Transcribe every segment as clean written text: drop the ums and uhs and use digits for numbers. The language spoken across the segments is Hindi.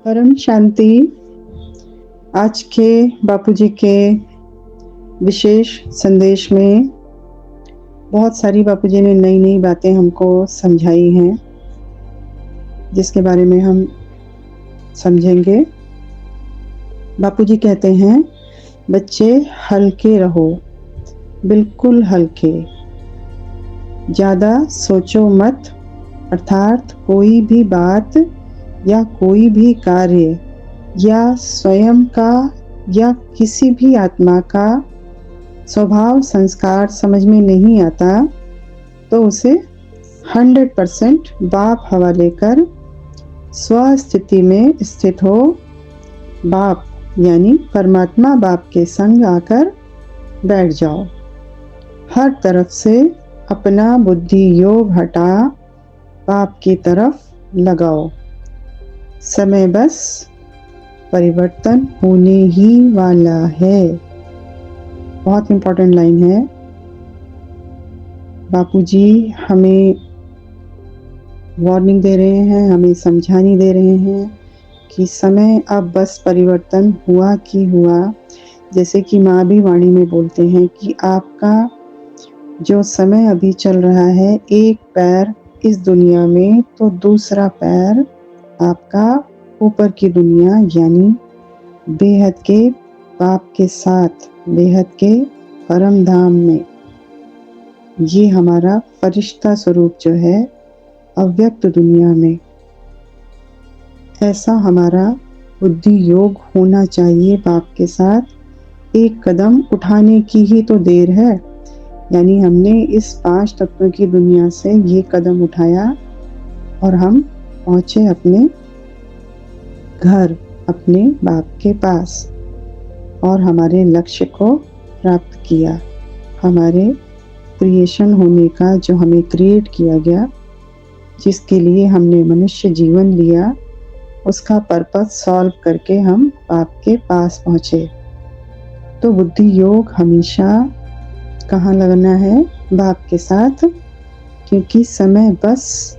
परम शांति। आज के बापूजी के विशेष संदेश में बहुत सारी बापूजी ने नई नई बातें हमको समझाई हैं, जिसके बारे में हम समझेंगे। बापूजी कहते हैं, बच्चे हल्के रहो, बिल्कुल हल्के, ज़्यादा सोचो मत। अर्थात कोई भी बात या कोई भी कार्य या स्वयं का या किसी भी आत्मा का स्वभाव संस्कार समझ में नहीं आता तो उसे 100% बाप हवाले कर स्वस्थिति में स्थित हो। बाप यानी परमात्मा बाप के संग आकर बैठ जाओ। हर तरफ से अपना बुद्धि योग हटा बाप की तरफ लगाओ। समय बस परिवर्तन होने ही वाला है। बहुत इम्पोर्टेंट लाइन है। बापूजी हमें वार्निंग दे रहे हैं, हमें समझानी दे रहे हैं कि समय अब बस परिवर्तन हुआ कि हुआ। जैसे कि माँ भी वाणी में बोलते हैं कि आपका जो समय अभी चल रहा है, एक पैर इस दुनिया में तो दूसरा पैर आपका ऊपर की दुनिया यानी बेहद के बाप के साथ, बेहद के परम धाम में। ये हमारा फरिश्ता स्वरूप जो है अव्यक्त दुनिया में, ऐसा हमारा बुद्धि योग होना चाहिए बाप के साथ। एक कदम उठाने की ही तो देर है। यानी हमने इस 5 तत्वों की दुनिया से ये कदम उठाया और हम पहुंचे अपने घर, अपने बाप के पास, और हमारे लक्ष्य को प्राप्त किया। हमारे क्रिएशन होने का, जो हमें क्रिएट किया गया, जिसके लिए हमने मनुष्य जीवन लिया, उसका पर्पस सॉल्व करके हम बाप के पास पहुंचे। तो बुद्धि योग हमेशा कहाँ लगना है? बाप के साथ, क्योंकि समय बस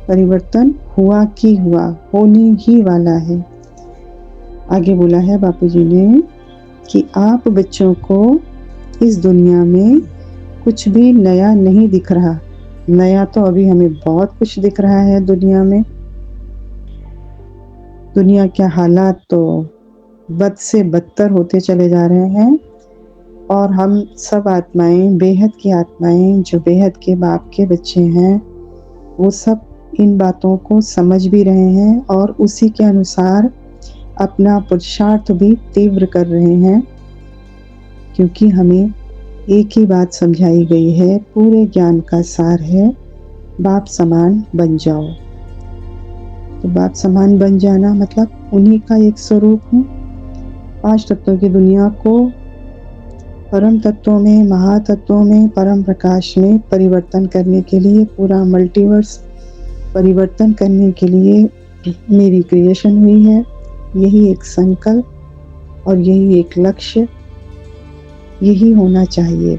परिवर्तन हुआ कि हुआ, होने ही वाला है। आगे बोला है बापूजी ने कि आप बच्चों को इस दुनिया में कुछ भी नया नहीं दिख रहा। नया तो अभी हमें बहुत कुछ दिख रहा है दुनिया में। दुनिया के हालात तो बद से बदतर होते चले जा रहे हैं, और हम सब आत्माएं, बेहद की आत्माएं जो बेहद के बाप के बच्चे हैं, वो सब इन बातों को समझ भी रहे हैं और उसी के अनुसार अपना पुरुषार्थ भी तीव्र कर रहे हैं। क्योंकि हमें एक ही बात समझाई गई है, पूरे ज्ञान का सार है, बाप समान बन जाओ। तो बाप समान बन जाना मतलब उन्हीं का एक स्वरूप हूँ। 5 तत्वों की दुनिया को परम तत्वों में, महातत्वों में, परम प्रकाश में परिवर्तन करने के लिए, पूरा मल्टीवर्स परिवर्तन करने के लिए मेरी क्रिएशन हुई है। यही एक संकल्प और यही एक लक्ष्य, यही होना चाहिए।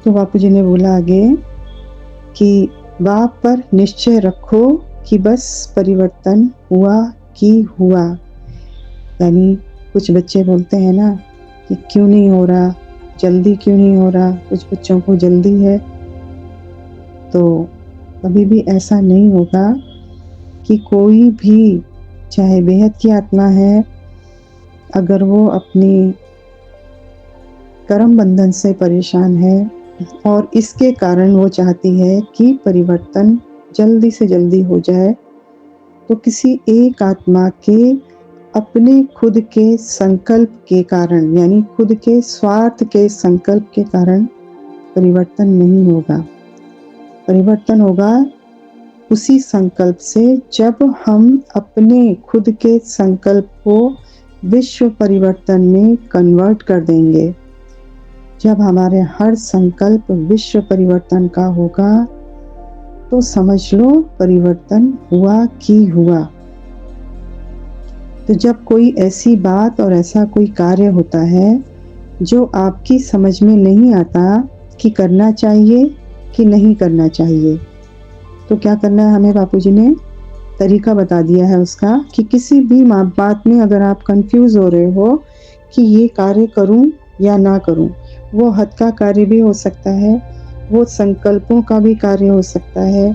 तो बापूजी ने बोला आगे कि बाप पर निश्चय रखो कि बस परिवर्तन हुआ कि हुआ। यानी कुछ बच्चे बोलते हैं ना कि क्यों नहीं हो रहा, जल्दी क्यों नहीं हो रहा। कुछ बच्चों को जल्दी है, तो कभी भी ऐसा नहीं होगा कि कोई भी, चाहे बेहद की आत्मा है, अगर वो अपने कर्म बंधन से परेशान है और इसके कारण वो चाहती है कि परिवर्तन जल्दी से जल्दी हो जाए, तो किसी एक आत्मा के अपने खुद के संकल्प के कारण, यानी खुद के स्वार्थ के संकल्प के कारण परिवर्तन नहीं होगा। परिवर्तन होगा उसी संकल्प से जब हम अपने खुद के संकल्प को विश्व परिवर्तन में कन्वर्ट कर देंगे। जब हमारे हर संकल्प विश्व परिवर्तन का होगा तो समझ लो परिवर्तन हुआ कि हुआ। तो जब कोई ऐसी बात और ऐसा कोई कार्य होता है जो आपकी समझ में नहीं आता कि करना चाहिए कि नहीं करना चाहिए, तो क्या करना है हमें बापूजी ने? तरीका बता दिया है उसका कि किसी भी बात में अगर आप कंफ्यूज हो रहे हो कि ये कार्य करूं या ना करूं, वो हद का कार्य भी हो सकता है, वो संकल्पों का भी कार्य हो सकता है,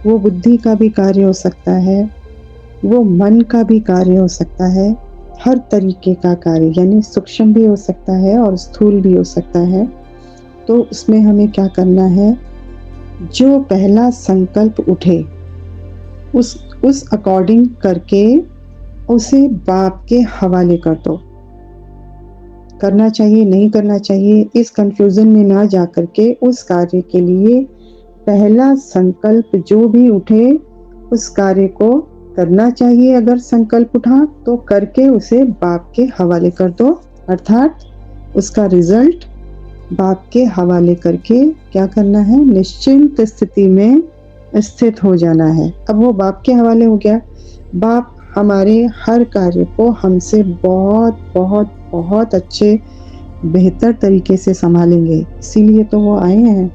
वो बुद्धि का भी कार्य हो सकता है, वो मन का भी कार्य हो सकता है। हर तरीके का कार्य यानी सूक्ष्म भी हो सकता है और स्थूल भी हो सकता है। तो उसमें हमें क्या करना है, जो पहला संकल्प उठे उस अकॉर्डिंग करके उसे बाप के हवाले कर दो। करना चाहिए नहीं करना चाहिए इस कंफ्यूजन में ना जा करके उस कार्य के लिए पहला संकल्प जो भी उठे उस कार्य को करना चाहिए। अगर संकल्प उठा तो करके उसे बाप के हवाले कर दो, अर्थात उसका रिजल्ट बाप के हवाले करके क्या करना है, निश्चिंत स्थिति में स्थित हो जाना है। अब वो बाप के हवाले हो गया। बाप हमारे हर कार्य को हमसे बहुत बहुत बहुत अच्छे बेहतर तरीके से संभालेंगे, इसीलिए तो वो आए हैं,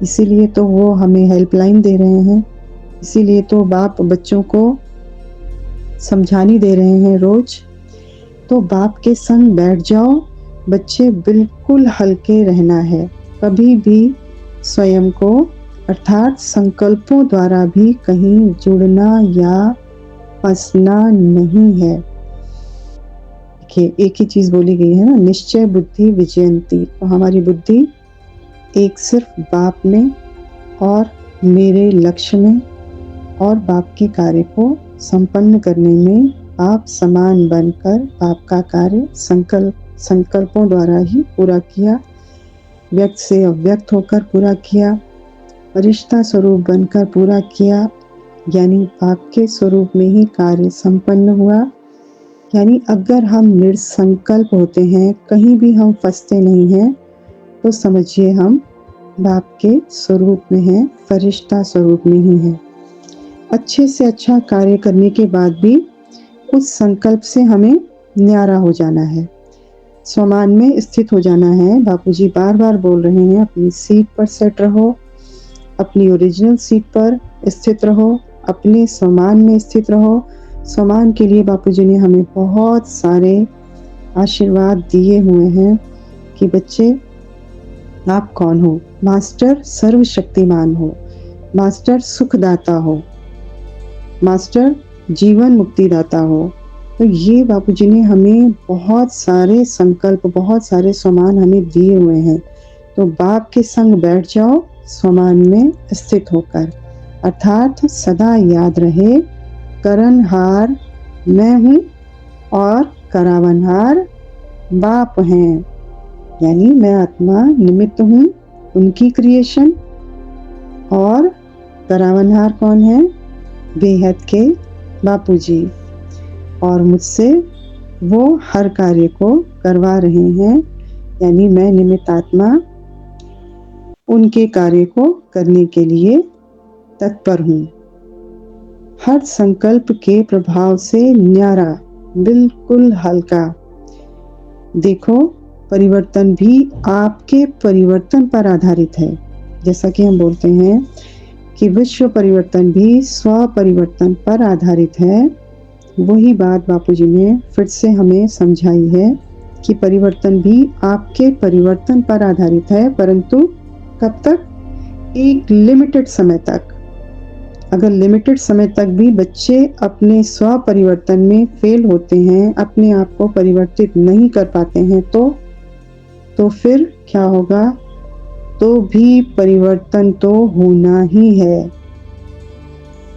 इसीलिए तो वो हमें हेल्पलाइन दे रहे हैं, इसीलिए तो बाप बच्चों को समझानी दे रहे हैं रोज। तो बाप के संग बैठ जाओ, बच्चे बिल्कुल हल्के रहना है, कभी भी स्वयं को अर्थात संकल्पों द्वारा भी कहीं जुड़ना या फंसना नहीं है। देखिए एक ही चीज बोली गई है ना, निश्चय बुद्धि विजयंती। तो हमारी बुद्धि एक सिर्फ बाप में और मेरे लक्ष्य में और बाप के कार्य को संपन्न करने में आप समान बनकर आपका कार्य संकल्पों द्वारा ही पूरा किया, व्यक्त से अव्यक्त होकर पूरा किया, फरिश्ता स्वरूप बनकर पूरा किया, यानी आपके स्वरूप में ही कार्य संपन्न हुआ। यानी अगर हम निर्संकल्प होते हैं, कहीं भी हम फंसते नहीं हैं, तो समझिए हम बाप के स्वरूप में हैं, फरिश्ता स्वरूप में ही हैं। अच्छे से अच्छा कार्य करने के बाद भी उस संकल्प से हमें न्यारा हो जाना है, स्वमान में स्थित हो जाना है। बापूजी बार बार बोल रहे हैं, अपनी सीट पर सेट रहो, अपनी ओरिजिनल सीट पर स्थित रहो, अपने स्वमान में स्थित रहो। स्वमान के लिए बापूजी ने हमें बहुत सारे आशीर्वाद दिए हुए हैं कि बच्चे आप कौन हो, मास्टर सर्वशक्तिमान हो, मास्टर सुखदाता हो, मास्टर जीवन मुक्तिदाता हो। तो ये बापूजी ने हमें बहुत सारे संकल्प, बहुत सारे स्वमान हमें दिए हुए हैं। तो बाप के संग बैठ जाओ स्वमान में स्थित होकर, अर्थात सदा याद रहे करनहार मैं हूँ और करावनहार बाप हैं। यानी मैं आत्मा निमित्त हूँ उनकी क्रिएशन, और करावनहार कौन है, बेहद के बापूजी, और मुझसे वो हर कार्य को करवा रहे हैं। यानी मैं निमित्त आत्मा उनके कार्य को करने के लिए तत्पर हूँ। हर संकल्प के प्रभाव से न्यारा, बिल्कुल हल्का। देखो परिवर्तन भी आपके परिवर्तन पर आधारित है। जैसा कि हम बोलते हैं कि विश्व परिवर्तन भी स्व परिवर्तन पर आधारित है, वही बात बापूजी ने फिर से हमें समझाई है कि परिवर्तन भी आपके परिवर्तन पर आधारित है, परंतु कब तक, एक लिमिटेड समय तक। अगर लिमिटेड समय तक भी बच्चे अपने स्व परिवर्तन में फेल होते हैं, अपने आप को परिवर्तित नहीं कर पाते हैं, तो फिर क्या होगा, तो भी परिवर्तन तो होना ही है।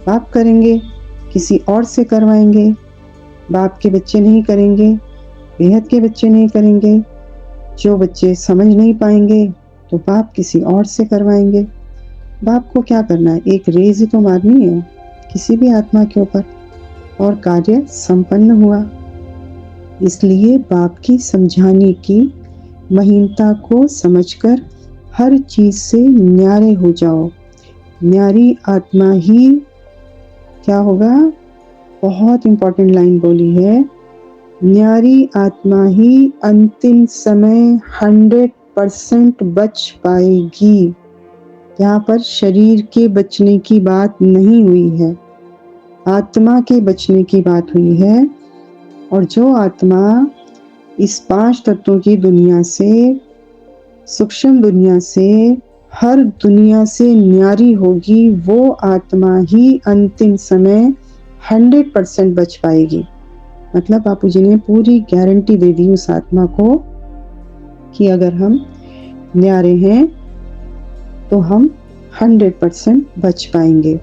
बाप करेंगे, किसी और से करवाएंगे, बाप के बच्चे नहीं करेंगे, बेहद के बच्चे नहीं करेंगे। जो बच्चे समझ नहीं पाएंगे तो बाप किसी और से करवाएंगे। बाप को क्या करना है, एक रेज ही तो मारनी है किसी भी आत्मा के ऊपर, और कार्य संपन्न हुआ। इसलिए बाप की समझाने की महीनता को समझकर हर चीज से न्यारे हो जाओ। न्यारी आत्मा ही क्या होगा, बहुत इंपॉर्टेंट लाइन बोली है, न्यारी आत्मा ही अंतिम समय 100% बच पाएगी। यहाँ पर शरीर के बचने की बात नहीं हुई है, आत्मा के बचने की बात हुई है। और जो आत्मा इस 5 तत्वों की दुनिया से, सूक्ष्म दुनिया से, हर दुनिया से न्यारी होगी, वो आत्मा ही अंतिम समय 100% बच पाएगी। मतलब बापूजी ने पूरी गारंटी दे दी उस आत्मा को कि अगर हम न्यारे हैं तो हम 100% बच पाएंगे।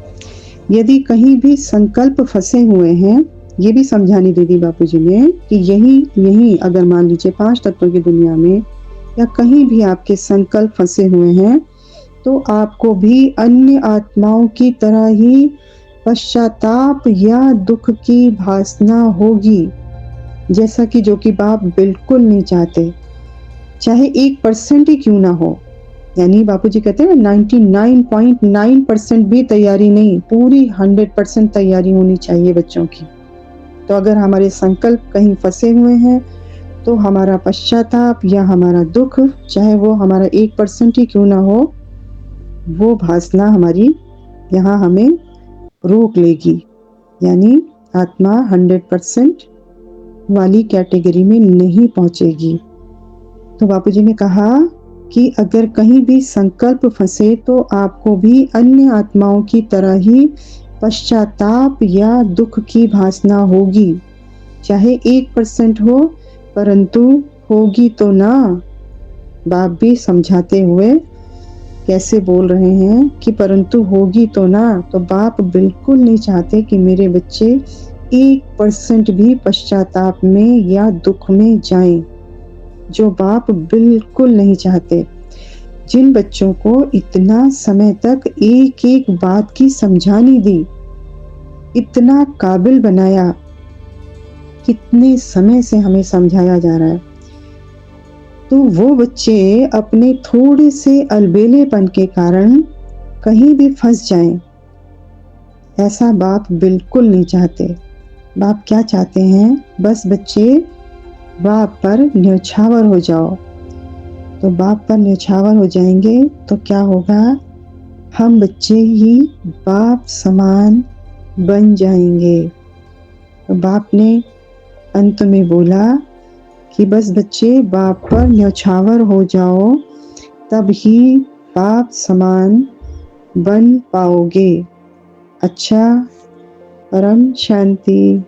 यदि कहीं भी संकल्प फंसे हुए हैं, ये भी समझानी दे दी बापूजी ने कि यही अगर मान लीजिए 5 तत्वों की दुनिया में या कहीं भी आपके संकल्प फंसे हुए हैं, तो आपको भी अन्य आत्माओं की तरह ही पश्चाताप या दुख की भासना होगी, जैसा कि जो कि बाप बिल्कुल नहीं चाहते, चाहे 1% ही क्यों ना हो। यानी बापूजी कहते हैं 99.9% भी तैयारी नहीं, पूरी 100% तैयारी होनी चाहिए बच्चों की। तो अगर हमारे संकल्प कहीं फंसे हुए हैं, तो हमारा पश्चाताप या हमारा दुख, चाहे वो हमारा 1% ही क्यों ना हो, वो भासना हमारी यहाँ हमें रोक लेगी। यानी आत्मा 100% वाली कैटेगरी में नहीं पहुंचेगी। तो बापूजी ने कहा कि अगर कहीं भी संकल्प फंसे तो आपको भी अन्य आत्माओं की तरह ही पश्चाताप या दुख की भासना होगी, चाहे 1% हो, परंतु होगी तो ना। बाप भी समझाते हुए कैसे बोल रहे हैं कि परंतु होगी तो ना। तो बाप बिल्कुल नहीं चाहते कि मेरे बच्चे 1% भी पश्चाताप में या दुख में जाएं, जो बाप बिल्कुल नहीं चाहते। जिन बच्चों को इतना समय तक एक एक बात की समझानी दी, इतना काबिल बनाया, कितने समय से हमें समझाया जा रहा है, तो वो बच्चे अपने थोड़े से अलबेलेपन के कारण कहीं भी फंस जाएं, ऐसा बाप बिल्कुल नहीं चाहते। बाप क्या चाहते हैं, बस बच्चे बाप पर न्यौछावर हो जाओ। तो बाप पर न्यौछावर हो जाएंगे तो क्या होगा, हम बच्चे ही बाप समान बन जाएंगे। तो बाप ने अंत में बोला कि बस बच्चे बाप पर न्यौछावर हो जाओ, तब ही बाप समान बन पाओगे। अच्छा, परम शांति।